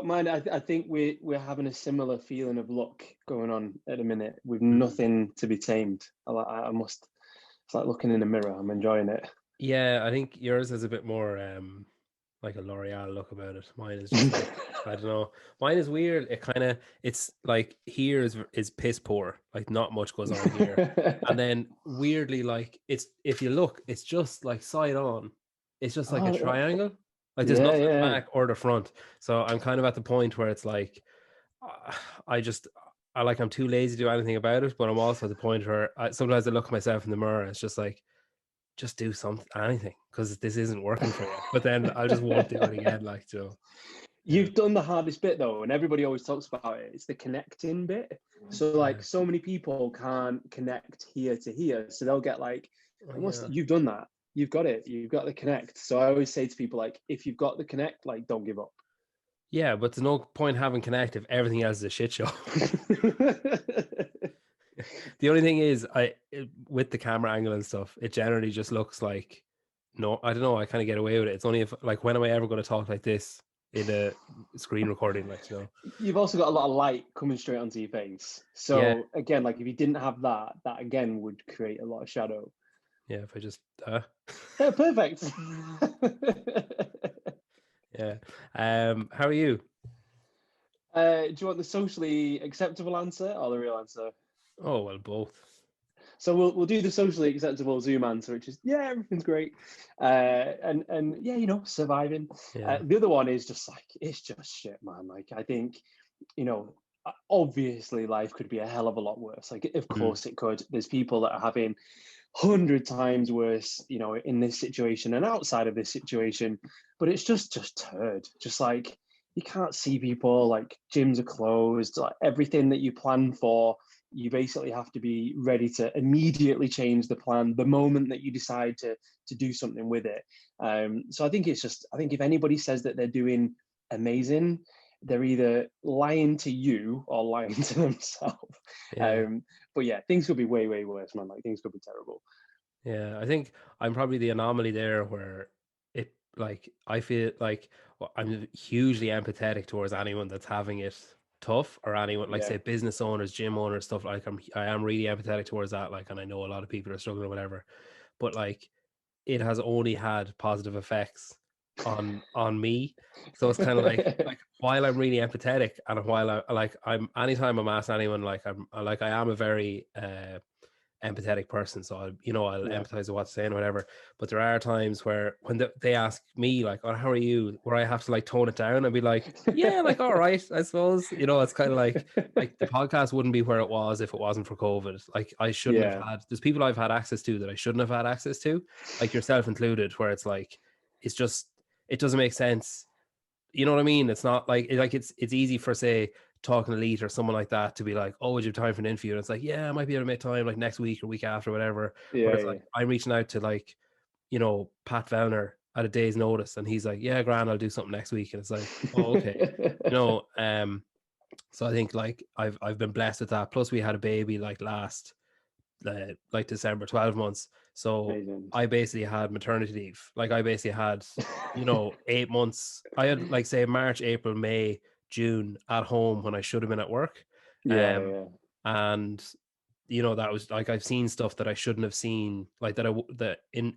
Man, I think we're having a similar feeling of luck going on at the minute with Mm. nothing to be tamed. I must. It's like looking in a mirror. I'm enjoying it. Yeah, I think yours is a bit more like a L'Oreal look about it. Mine is just like I don't know. Mine is weird. It's like here is piss poor. Like not much goes on here. And then weirdly, like it's if you look, it's just like side on. It's just like a Oh, triangle. Like there's yeah, nothing at the yeah. back or the front. So I'm kind of at the point where it's like uh, I just I'm too lazy to do anything about it, but I'm also at the point where sometimes I look at myself in the mirror and it's just like just do something, anything, because this isn't working for you. But then I just won't do it again. Like, so, yeah, You've done the hardest bit though, and everybody always talks about it. It's the connecting bit. So like yeah, so many people can't connect here to here. So they'll get like oh, almost yeah, you've done that. You've got it. You've got the connect. So I always say to people like if you've got the connect, like don't give up. yeah. But there's no point having Connect if everything else is a shit show. The only thing is, with the camera angle and stuff, it generally just looks like no. I don't know. I kind of get away with it. It's only if like when am I ever going to talk like this in a screen recording? Like, you know, You've also got a lot of light coming straight onto your face. yeah, So again, like if you didn't have that, that again would create a lot of shadow. yeah. If I just, Yeah, perfect. yeah. How are you? Do you want the socially acceptable answer or the real answer? Oh well, both. So we'll do the socially acceptable Zoom answer, which is yeah, everything's great, and yeah, surviving. Yeah. The other one is just like it's just shit, man. Like I think, you know, obviously life could be a hell of a lot worse. Like of Mm. course it could. There's people that are having 100 times worse, in this situation and outside of this situation. But it's just turd. Just like you can't see people. Like gyms are closed. Like everything that you plan for, you basically have to be ready to immediately change the plan the moment that you decide to do something with it. So I think it's just I think if anybody says that they're doing amazing, they're either lying to you or lying to themselves. Yeah. Um, but yeah, things could be way, way worse, man. Like things could be terrible. Yeah, I think I'm probably the anomaly there where I feel like I'm hugely empathetic towards anyone that's having it tough or anyone like Yeah. say business owners, gym owners, stuff like I am really empathetic towards that. Like, and I know a lot of people are struggling or whatever, but like it has only had positive effects on me. So it's kind of like while I'm really empathetic and while I'm anytime I'm asked anyone I am a very empathetic person, so I'll Yeah. empathize with what's saying or whatever. But there are times where when they ask me like, "Oh, how are you?" where I have to like tone it down and be like, "Yeah, like all right, I suppose." It's kind of like the podcast wouldn't be where it was if it wasn't for COVID. Like I shouldn't have Yeah. had. There's people I've had access to that I shouldn't have had access to, like yourself included, where it's like it's just it doesn't make sense. You know what I mean? It's not it's easy for say talking elite or someone like that to be like, oh, would you have time for an interview? And it's like, yeah, I might be able to make time like next week or week after, whatever. Yeah. Whereas Yeah. like I'm reaching out to like, Pat Vellner at a day's notice and he's like, yeah, Grant, I'll do something next week. And it's like, oh, okay. So I think like I've been blessed with that. Plus we had a baby like last like December, 12 months. So Amazing. I basically had maternity leave. Like I basically had, 8 months. I had like say March, April, May, June at home when I should have been at work. Yeah. Um, Yeah. and that was like I've seen stuff that I shouldn't have seen, like that in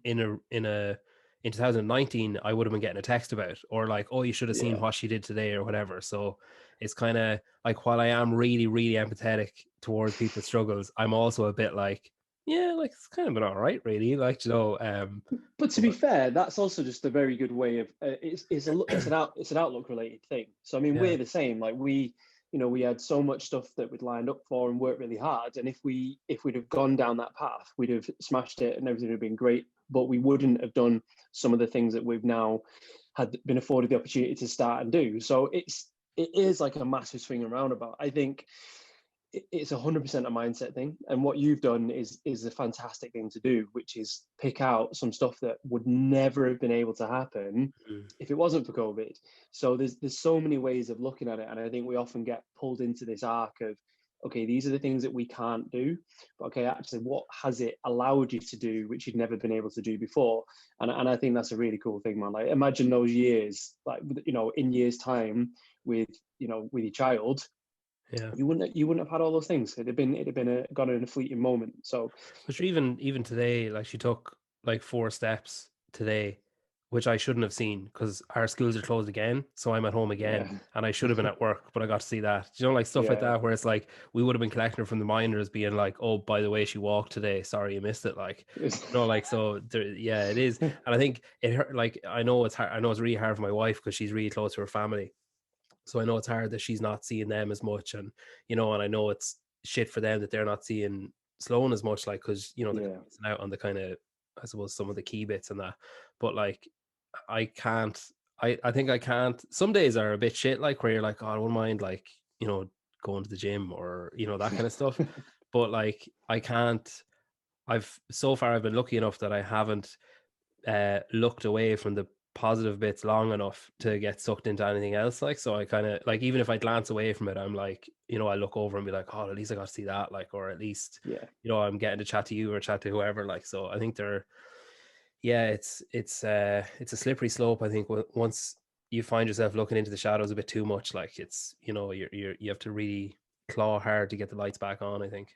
2019 I would have been getting a text about, or like, oh, you should have seen Yeah. what she did today or whatever. So it's kind of like while I am really, really empathetic towards people's struggles, I'm also a bit like, yeah, like it's kind of been all right, really. Like, But to be but fair, that's also just a very good way of it's an outlook related thing. So I mean, yeah, we're the same. Like we had so much stuff that we'd lined up for and worked really hard. And if we'd have gone down that path, we'd have smashed it and everything would have been great. But we wouldn't have done some of the things that we've now had been afforded the opportunity to start and do. So it is like a massive swing and roundabout. I think it's 100% a mindset thing, and what you've done is a fantastic thing to do, which is pick out some stuff that would never have been able to happen mm, if it wasn't for COVID. So there's so many ways of looking at it, and I think we often get pulled into this arc of, okay, these are the things that we can't do, but okay, actually what has it allowed you to do which you'd never been able to do before? And I think that's a really cool thing, man. Like imagine those years, like in years time with, you know, with your child, Yeah. you wouldn't have had all those things. It'd have been gone in a fleeting moment. So But even today, like she took like 4 steps today, which I shouldn't have seen because our schools are closed again. So I'm at home again, yeah, and I should have been at work, but I got to see that. You know, like stuff like yeah, that, where it's like we would have been collecting her from the minors, being like, "Oh, by the way, she walked today. Sorry, you missed it." Like, you know, like so. There, yeah, it is, and I think it hurt. Like, I know it's hard. I know it's really hard for my wife because she's really close to her family. So I know it's hard that she's not seeing them as much, and you know, and I know it's shit for them that they're not seeing Sloan as much, like because you know they're yeah. missing out on the kind of, I suppose, some of the key bits and that. But like, I can't. I think I can't. Some days are a bit shit, like where you're like, oh, I don't mind, like you know, going to the gym or you know that kind of stuff. But like, I can't. I've been lucky enough that I haven't looked away from the positive bits long enough to get sucked into anything else. Like, so I kind of like, even if I glance away from it, I'm like, you know, I look over and be like, oh, at least I got to see that, like, or at least, Yeah. you know, I'm getting to chat to you or chat to whoever. Like, so I think yeah, it's a slippery slope. I think once you find yourself looking into the shadows a bit too much, like it's, you know, you have to really claw hard to get the lights back on, I think.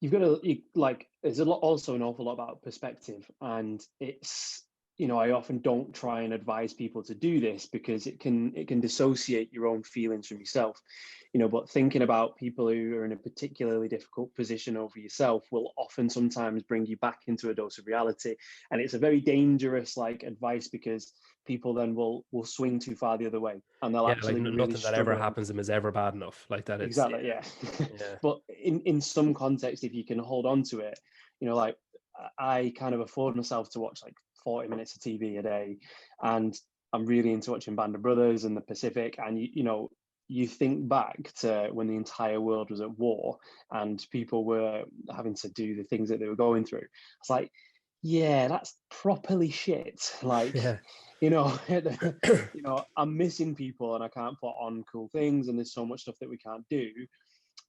You've got to like. There's a lot, also an awful lot about perspective, and it's, you know, I often don't try and advise people to do this because it can dissociate your own feelings from yourself, you know. But thinking about people who are in a particularly difficult position over yourself will often sometimes bring you back into a dose of reality, and it's a very dangerous like advice because people then will swing too far the other way, and they'll Yeah, like actually be really nothing that ever struggling. happens to them is ever bad enough. Like that, it's Exactly, yeah. yeah, But in some context, if you can hold on to it, you know, like I kind of afford myself to watch like 40 minutes of TV a day, and I'm really into watching Band of Brothers and the Pacific, and you know, you think back to when the entire world was at war and people were having to do the things that they were going through. It's like, yeah, that's properly shit. Like, yeah. you know, you know, I'm missing people and I can't put on cool things, and there's so much stuff that we can't do.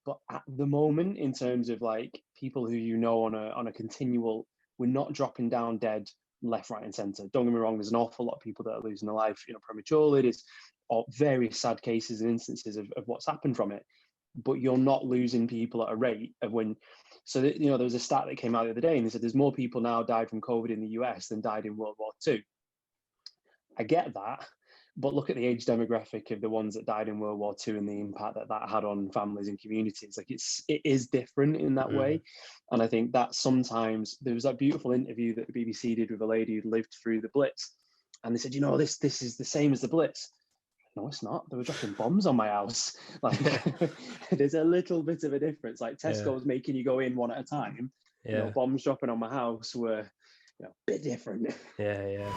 But at the moment, in terms of like people who you know on a continual, we're not dropping down dead left, right, and centre. Don't get me wrong. There's an awful lot of people that are losing their life, you know, prematurely. There's very sad cases and instances of what's happened from it. But you're not losing people at a rate of when. So that, you know, there was a stat that came out the other day, and they said there's more people now died from COVID in the US than died in World War II. I get that, but look at the age demographic of the ones that died in World War II and the impact that that had on families and communities. Like it is different in that Mm. way, and I think that sometimes there was that beautiful interview that the BBC did with a lady who lived through the Blitz, and they said, you know, this is the same as the Blitz. No, it's not. They were dropping bombs on my house. Like there's a little bit of a difference. Like Yeah, Tesco's making you go in one at a time. You know, yeah, bombs dropping on my house were, you know, a bit different. yeah, yeah.